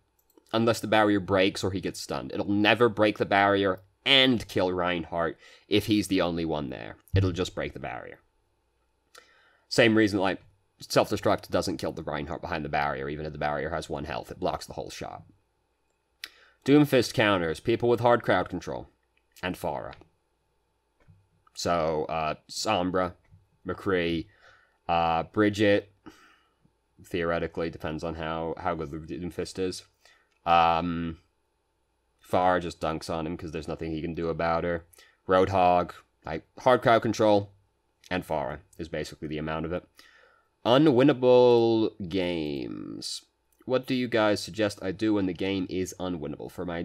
Unless the barrier breaks or he gets stunned. It'll never break the barrier and kill Reinhardt if he's the only one there. It'll just break the barrier. Same reason, like, self-destruct doesn't kill the Reinhardt behind the barrier, even if the barrier has 1 health. It blocks the whole shot. Doomfist counters people with hard crowd control. And Pharah. So, Sombra, McCree, Bridget, theoretically, depends on how good the Doomfist is. Farah just dunks on him because there's nothing he can do about her. Roadhog, like, hard crowd control, and Farah is basically the amount of it. Unwinnable games. What do you guys suggest I do when the game is unwinnable? For my...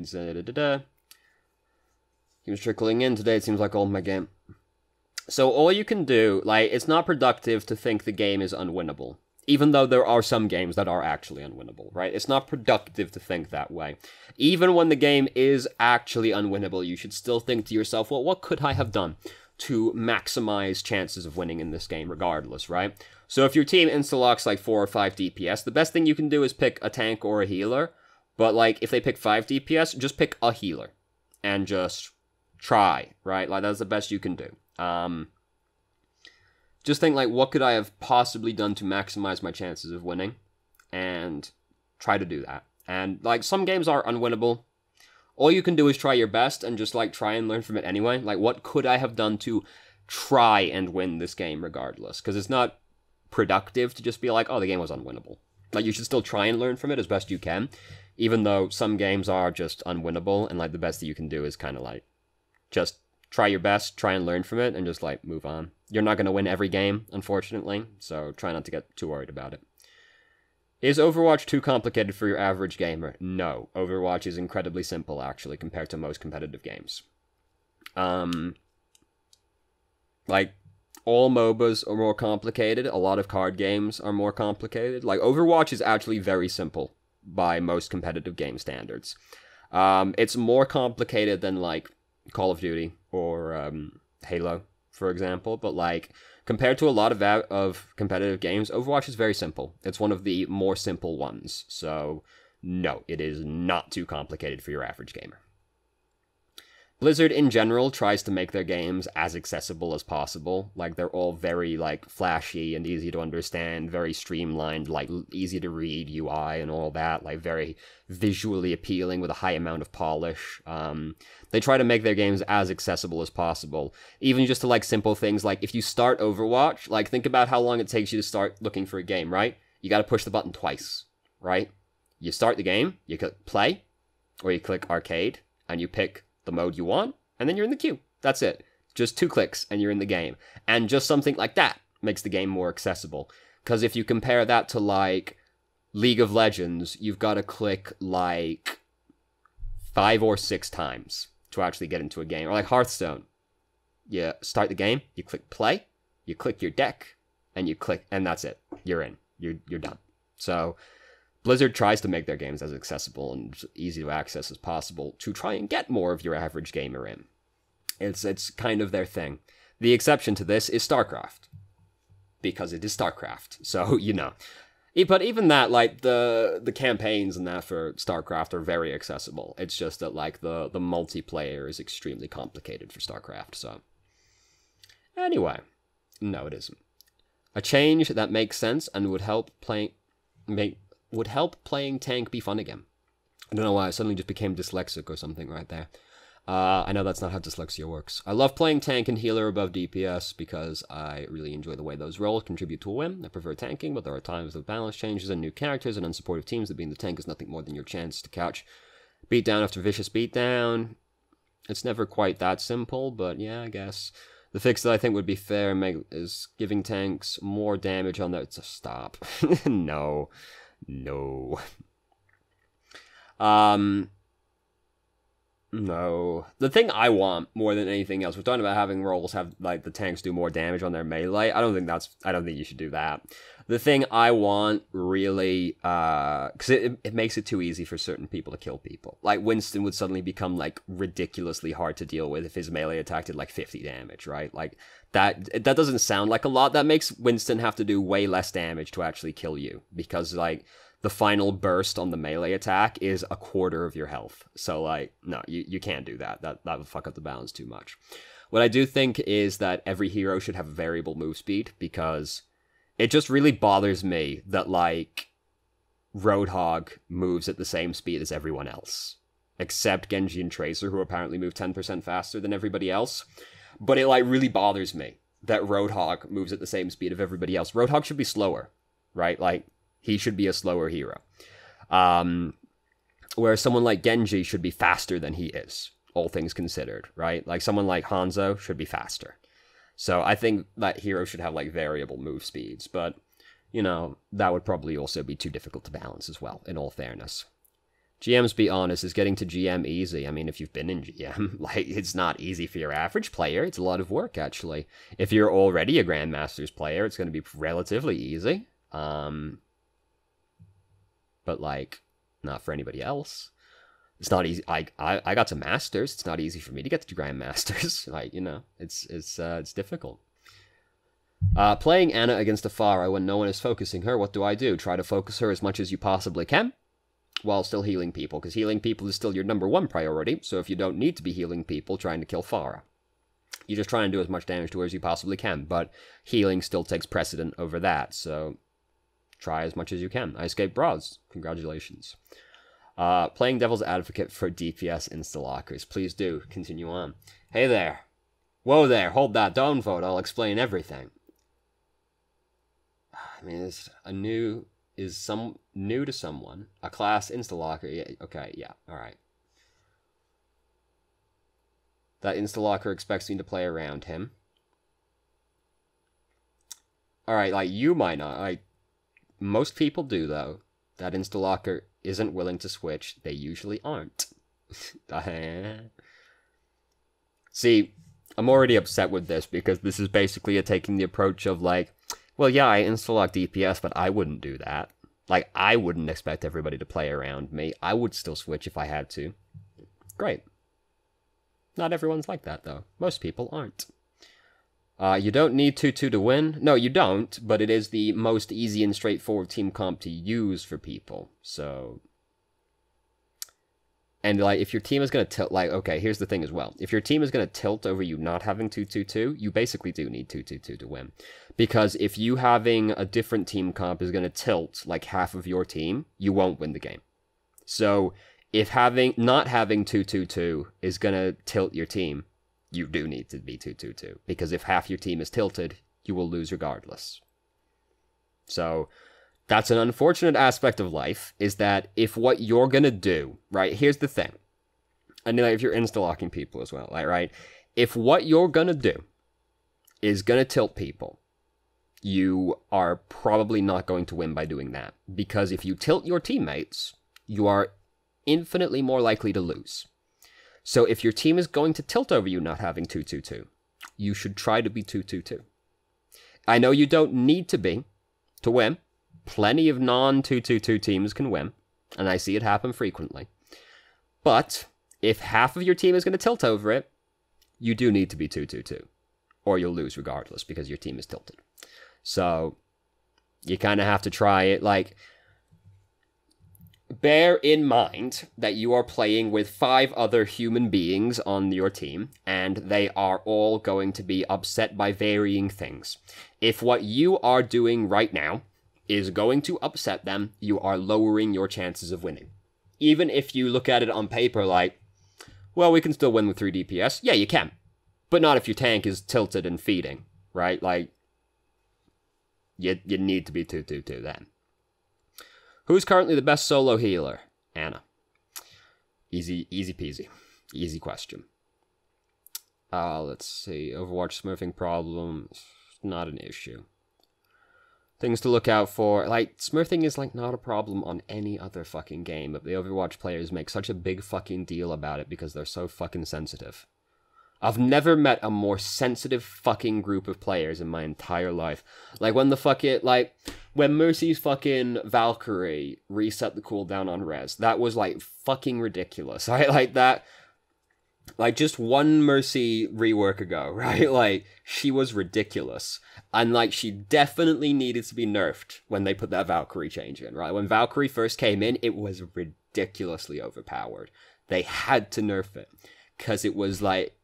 He was trickling in today, it seems like all my game. So all you can do, like, it's not productive to think the game is unwinnable. Even though there are some games that are actually unwinnable, right? It's not productive to think that way. Even when the game is actually unwinnable, you should still think to yourself, well, what could I have done to maximize chances of winning in this game regardless, right? So if your team insta-locks like 4 or 5 DPS, the best thing you can do is pick a tank or a healer. But like, if they pick 5 DPS, just pick a healer. And just try, right? Like, that's the best you can do. Just think, like, what could I have possibly done to maximize my chances of winning? And try to do that. And, like, some games are unwinnable. All you can do is try your best and just, like, try and learn from it anyway. Like, what could I have done to try and win this game regardless? Because it's not productive to just be like, oh, the game was unwinnable. Like, you should still try and learn from it as best you can. Even though some games are just unwinnable. And, like, the best that you can do is kind of, like, just try your best, try and learn from it, and just, like, move on. You're not going to win every game, unfortunately, so try not to get too worried about it. Is Overwatch too complicated for your average gamer? No. Overwatch is incredibly simple, actually, compared to most competitive games. Like, all MOBAs are more complicated. A lot of card games are more complicated. Like, Overwatch is actually very simple by most competitive game standards. It's more complicated than, like, Call of Duty or Halo, for example, but like compared to a lot of competitive games, Overwatch is very simple. It's one of the more simple ones. So no, it is not too complicated for your average gamer. Blizzard in general tries to make their games as accessible as possible. Like, they're all very, like, flashy and easy to understand, very streamlined, like, easy to read UI and all that, like, very visually appealing with a high amount of polish. They try to make their games as accessible as possible, even just to, like, simple things, like, if you start Overwatch, like, think about how long it takes you to start looking for a game, right? You gotta push the button twice, right? You start the game, you click play, or you click arcade, and you pick the mode you want, and then you're in the queue. That's it. Just 2 clicks, and you're in the game. And just something like that makes the game more accessible. Because if you compare that to, like, League of Legends, you've got to click, like, 5 or 6 times to actually get into a game. Or, like, Hearthstone. You start the game, you click play, you click your deck, and you click, and that's it. You're in. You're done. So Blizzard tries to make their games as accessible and easy to access as possible to try and get more of your average gamer in. It's kind of their thing. The exception to this is StarCraft. Because it is StarCraft. So, you know. But even that, like, the campaigns and that for StarCraft are very accessible. It's just that, like, the multiplayer is extremely complicated for StarCraft, so. Anyway. No, it isn't. A change that makes sense and would help playing tank be fun again. I don't know why I suddenly just became dyslexic or something right there. I know that's not how dyslexia works. I love playing tank and healer above DPS because I really enjoy the way those roles contribute to a win. I prefer tanking, but there are times with balance changes and new characters and unsupportive teams that being the tank is nothing more than your chance to couch beatdown after vicious beatdown. It's never quite that simple, but yeah, I guess. The fix that I think would be fair is giving tanks more damage on their... Stop. No. No. No. The thing I want more than anything else, we're talking about having roles have, like, the tanks do more damage on their melee. I don't think you should do that. The thing I want, really, because it makes it too easy for certain people to kill people. Like, Winston would suddenly become, like, ridiculously hard to deal with if his melee attack did, like, 50 damage, right? Like, that doesn't sound like a lot. That makes Winston have to do way less damage to actually kill you, because, like, the final burst on the melee attack is a quarter of your health. So, like, no, you can't do that. That would fuck up the balance too much. What I do think is that every hero should have a variable move speed, because it just really bothers me that, like, Roadhog moves at the same speed as everyone else. Except Genji and Tracer, who apparently move 10% faster than everybody else. But it, like, really bothers me that Roadhog moves at the same speed of everybody else. Roadhog should be slower, right? Like, he should be a slower hero. Whereas someone like Genji should be faster than he is, all things considered, right? Like, someone like Hanzo should be faster. So I think that hero should have, like, variable move speeds, but, you know, that would probably also be too difficult to balance as well, in all fairness. GMs, be honest, is getting to GM easy? I mean, if you've been in GM, like, it's not easy for your average player. It's a lot of work, actually. If you're already a Grandmasters player, it's going to be relatively easy. But, like, not for anybody else. It's not easy. I got to Masters. It's not easy for me to get to Grandmasters. Like, you know, it's difficult. Playing Ana against a Pharah when no one is focusing her, what do I do? Try to focus her as much as you possibly can, while still healing people, because healing people is still your #1 priority, so if you don't need to be healing people trying to kill Pharah, you just try and do as much damage to her as you possibly can, but healing still takes precedent over that, so try as much as you can. I escaped Bros. Congratulations. Playing Devil's Advocate for DPS Instalockers. Please do. Continue on. Hey there. Whoa there. Hold that. Don't vote. I'll explain everything. I mean, it's new to someone. A class Instalocker. Yeah, okay, yeah. Alright. That Instalocker expects me to play around him. Alright, like, you might not. Like, most people do, though. That Instalocker isn't willing to switch. They usually aren't. See, I'm already upset with this, because this is basically taking the approach of, like, well, yeah, I install-lock DPS, but I wouldn't do that. Like, I wouldn't expect everybody to play around me. I would still switch if I had to. Great. Not everyone's like that, though. Most people aren't. You don't need 2-2 to win. No, you don't, but it is the most easy and straightforward team comp to use for people, so... And, like, if your team is going to tilt, like, okay, here's the thing as well. If your team is going to tilt over you not having 2-2-2, you basically do need 2-2-2 to win. Because if you having a different team comp is going to tilt, like, half of your team, you won't win the game. So, if not having 2-2-2 is going to tilt your team, you do need to be 2-2-2. Because if half your team is tilted, you will lose regardless. So... that's an unfortunate aspect of life, is that if what you're gonna do, right, here's the thing, and like, if you're insta-locking people as well, like, right, if what you're gonna do is gonna tilt people, you are probably not going to win by doing that, because if you tilt your teammates, you are infinitely more likely to lose. So if your team is going to tilt over you not having 2-2-2, you should try to be 2-2-2. I know you don't need to be to win. Plenty of non-2-2-2 teams can win, and I see it happen frequently. But, if half of your team is going to tilt over it, you do need to be 2-2-2. Or you'll lose regardless, because your team is tilted. So, you kind of have to try it, like... bear in mind that you are playing with 5 other human beings on your team, and they are all going to be upset by varying things. If what you are doing right now is going to upset them, you are lowering your chances of winning. Even if you look at it on paper like, well, we can still win with 3 DPS. Yeah, you can. But not if your tank is tilted and feeding, right? Like, you need to be 2-2-2 then. Who's currently the best solo healer? Ana. Easy peasy. Easy question. Let's see. Overwatch smurfing problems. Not an issue. Things to look out for. Like, smurfing is, like, not a problem on any other fucking game, but the Overwatch players make such a big fucking deal about it because they're so fucking sensitive. I've never met a more sensitive fucking group of players in my entire life. Like, when when Mercy's fucking Valkyrie reset the cooldown on res, that was, like, fucking ridiculous. I like that. Like, just one Mercy rework ago, right? Like, she was ridiculous. And, like, she definitely needed to be nerfed when they put that Valkyrie change in, right? When Valkyrie first came in, it was ridiculously overpowered. They had to nerf it. Because it was, like,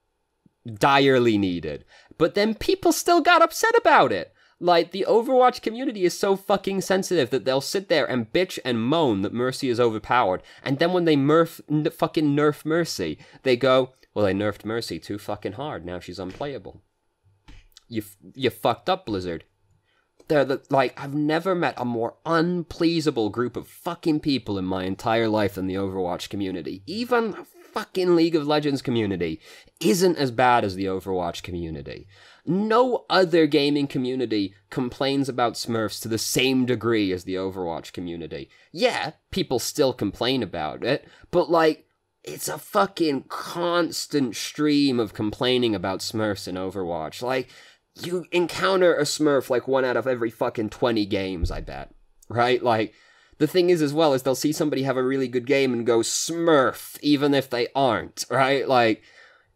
direly needed. But then people still got upset about it. Like, the Overwatch community is so fucking sensitive that they'll sit there and bitch and moan that Mercy is overpowered, and then when they fucking nerf Mercy, they go, well, they nerfed Mercy too fucking hard, now she's unplayable. You fucked up, Blizzard. I've never met a more unpleasable group of fucking people in my entire life than the Overwatch community. Even the fucking League of Legends community isn't as bad as the Overwatch community. No other gaming community complains about Smurfs to the same degree as the Overwatch community. Yeah, people still complain about it, but like, it's a fucking constant stream of complaining about Smurfs in Overwatch. Like, you encounter a Smurf like 1 out of every fucking 20 games, I bet. Right? Like, the thing is as well is they'll see somebody have a really good game and go, Smurf, even if they aren't, right? Like,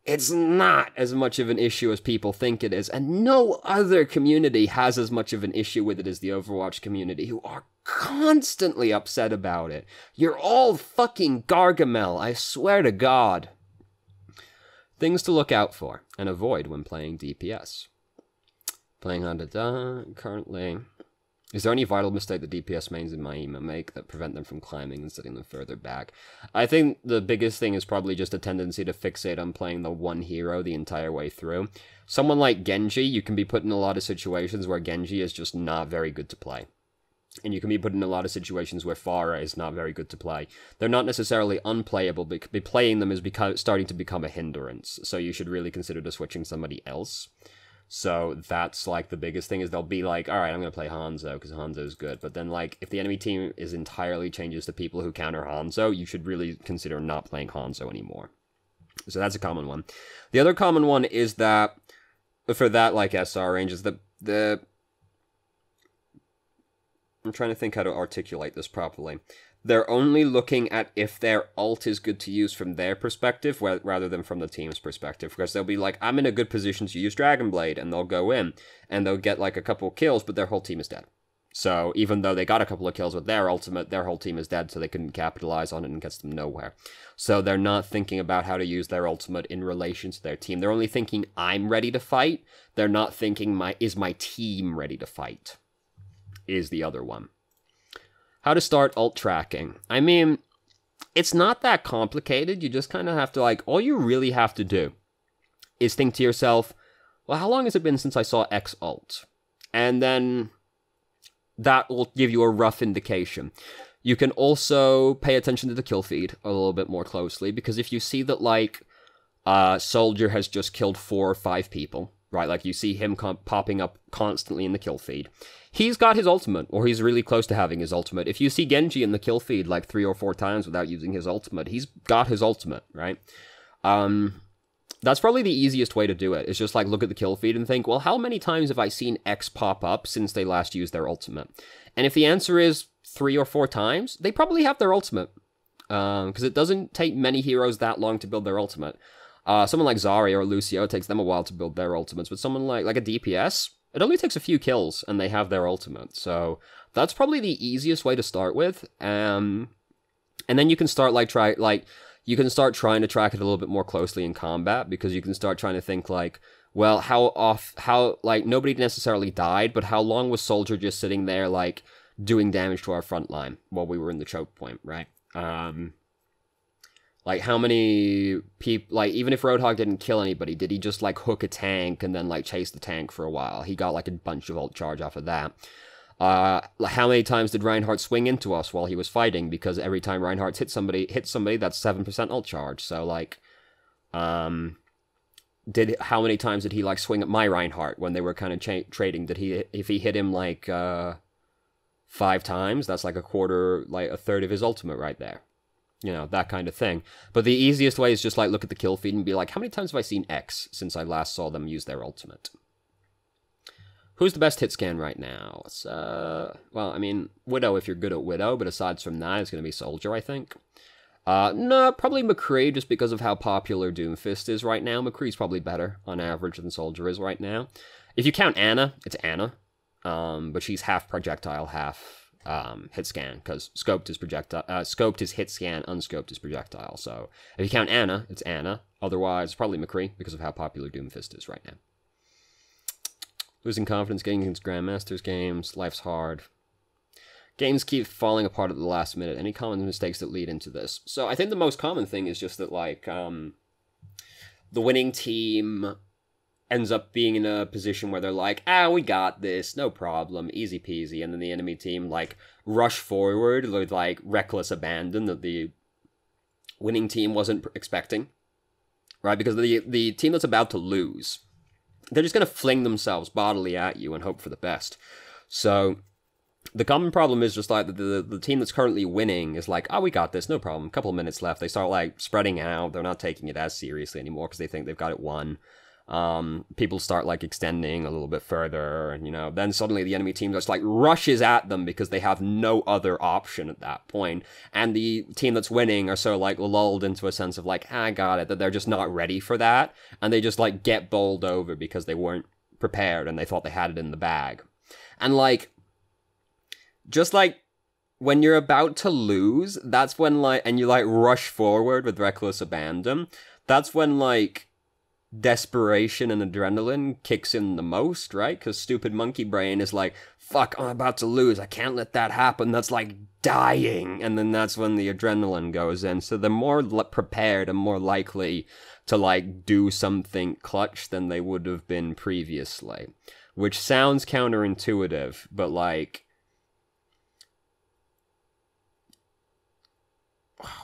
it's not as much of an issue as people think it is, and no other community has as much of an issue with it as the Overwatch community, who are constantly upset about it. You're all fucking Gargamel, I swear to God. Things to look out for and avoid when playing DPS. Playing under currently. Is there any vital mistake that DPS mains in my emo make that prevent them from climbing and setting them further back? I think the biggest thing is probably just a tendency to fixate on playing the one hero the entire way through. Someone like Genji, you can be put in a lot of situations where Genji is just not very good to play. And you can be put in a lot of situations where Pharah is not very good to play. They're not necessarily unplayable, but playing them is starting to become a hindrance. So you should really consider to switching somebody else. So that's, like, the biggest thing is they'll be like, alright, I'm going to play Hanzo, because Hanzo's good. But then, like, if the enemy team is entirely changes to people who counter Hanzo, you should really consider not playing Hanzo anymore. So that's a common one. The other common one is that, for that, like, SR range, is the I'm trying to think how to articulate this properly. They're only looking at if their ult is good to use from their perspective, rather than from the team's perspective. Because they'll be like, I'm in a good position to use Dragon Blade, and they'll go in, and they'll get like a couple kills, but their whole team is dead. So even though they got a couple of kills with their ultimate, their whole team is dead, so they couldn't capitalize on it and gets them nowhere. So they're not thinking about how to use their ultimate in relation to their team. They're only thinking, I'm ready to fight. They're not thinking, is my team ready to fight? Is the other one. How to start ult tracking. I mean, it's not that complicated. You just kind of have to, like, all you really have to do is think to yourself, well, how long has it been since I saw X ult? And then that will give you a rough indication. You can also pay attention to the kill feed a little bit more closely, because if you see that, like, Soldier has just killed 4 or 5 people, right? Like, you see him popping up constantly in the kill feed. He's got his ultimate, or he's really close to having his ultimate. If you see Genji in the kill feed like 3 or 4 times without using his ultimate, he's got his ultimate, right? That's probably the easiest way to do it. It's just like look at the kill feed and think, well, how many times have I seen X pop up since they last used their ultimate? And if the answer is 3 or 4 times, they probably have their ultimate. Because it doesn't take many heroes that long to build their ultimate. Someone like Zarya or Lucio, it takes them a while to build their ultimates, but someone like a DPS, it only takes a few kills and they have their ultimate. So that's probably the easiest way to start with. And then you can start you can start trying to track it a little bit more closely in combat, because you can start trying to think like, well, how nobody necessarily died, but how long was Soldier just sitting there like doing damage to our front line while we were in the choke point, right? Like, how many people, like, even if Roadhog didn't kill anybody, did he just, like, hook a tank and then, like, chase the tank for a while? He got, like, a bunch of ult charge off of that. How many times did Reinhardt swing into us while he was fighting? Because every time Reinhardt hits somebody, that's 7% ult charge. So, like, how many times did he, like, swing at my Reinhardt when they were kind of trading? If he hit him, like, 5 times, that's, like, a third of his ultimate right there. You know, that kind of thing. But the easiest way is just, like, look at the kill feed and be like, how many times have I seen X since I last saw them use their ultimate? Who's the best hit scan right now? It's, well, I mean, Widow if you're good at Widow, but aside from that, it's going to be Soldier, I think. No, probably McCree, just because of how popular Doomfist is right now. McCree's probably better, on average, than Soldier is right now. If you count Ana, it's Ana. But she's half projectile, half hit scan, because scoped is hit scan, unscoped is projectile. So if you count Ana, it's Ana. Otherwise, probably McCree, because of how popular Doomfist is right now. Losing confidence, getting against Grandmasters games, life's hard. Games keep falling apart at the last minute. Any common mistakes that lead into this? So I think the most common thing is just that, like, the winning team ends up being in a position where they're like, ah, we got this, no problem, easy peasy, and then the enemy team, like, rush forward with, like, reckless abandon that the winning team wasn't expecting, right? Because the team that's about to lose, they're just going to fling themselves bodily at you and hope for the best. So the common problem is just like the team that's currently winning is like, oh, we got this, no problem. A couple of minutes left. They start like spreading out. They're not taking it as seriously anymore because they think they've got it won. People start like extending a little bit further, and then suddenly the enemy team just like rushes at them because they have no other option at that point. And the team that's winning are so like lulled into a sense of like, I got it, that they're just not ready for that, and they just like get bowled over because they weren't prepared and they thought they had it in the bag. And like, just like when you're about to lose, that's when like, and you like rush forward with reckless abandon, that's when like desperation and adrenaline kicks in the most, right? Because stupid monkey brain is like, fuck, I'm about to lose, I can't let that happen, that's like dying. And then that's when the adrenaline goes in. So they're more prepared and more likely to like do something clutch than they would have been previously, which sounds counterintuitive, but like,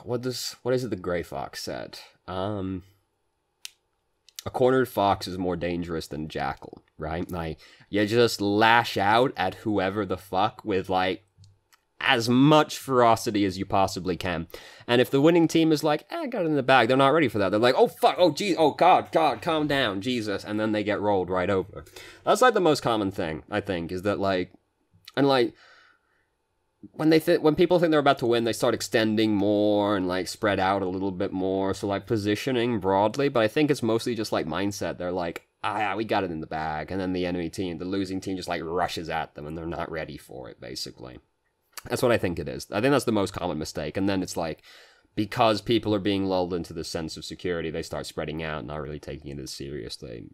what is it the Grey Fox said? A cornered fox is more dangerous than jackal, right? Like, you just lash out at whoever the fuck with, like, as much ferocity as you possibly can. And if the winning team is like, I got it in the bag, they're not ready for that. They're like, oh, fuck, oh, geez, oh, God, calm down, Jesus. And then they get rolled right over. That's, like, the most common thing, I think, is that, like, and, like, when people think they're about to win, they start extending more and like spread out a little bit more. So like positioning broadly, but I think it's mostly just like mindset. They're like, yeah, we got it in the bag, and then the enemy team, the losing team, just like rushes at them, and they're not ready for it. Basically, that's what I think it is. I think that's the most common mistake. And then it's like, because people are being lulled into this sense of security, they start spreading out, not really taking it as seriously.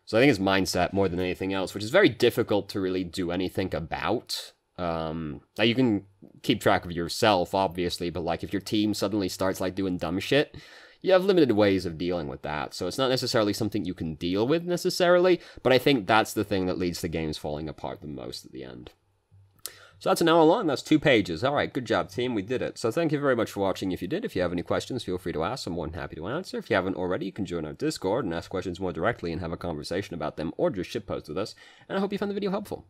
So I think it's mindset more than anything else, which is very difficult to really do anything about. Now you can keep track of yourself, obviously, but like if your team suddenly starts like doing dumb shit, you have limited ways of dealing with that. So it's not necessarily something you can deal with necessarily, but I think that's the thing that leads to games falling apart the most at the end. So that's an hour long, that's 2 pages. Alright, good job team, we did it. So thank you very much for watching. If you did, if you have any questions, feel free to ask, I'm more than happy to answer. If you haven't already, you can join our Discord and ask questions more directly and have a conversation about them, or just shitpost with us. And I hope you found the video helpful.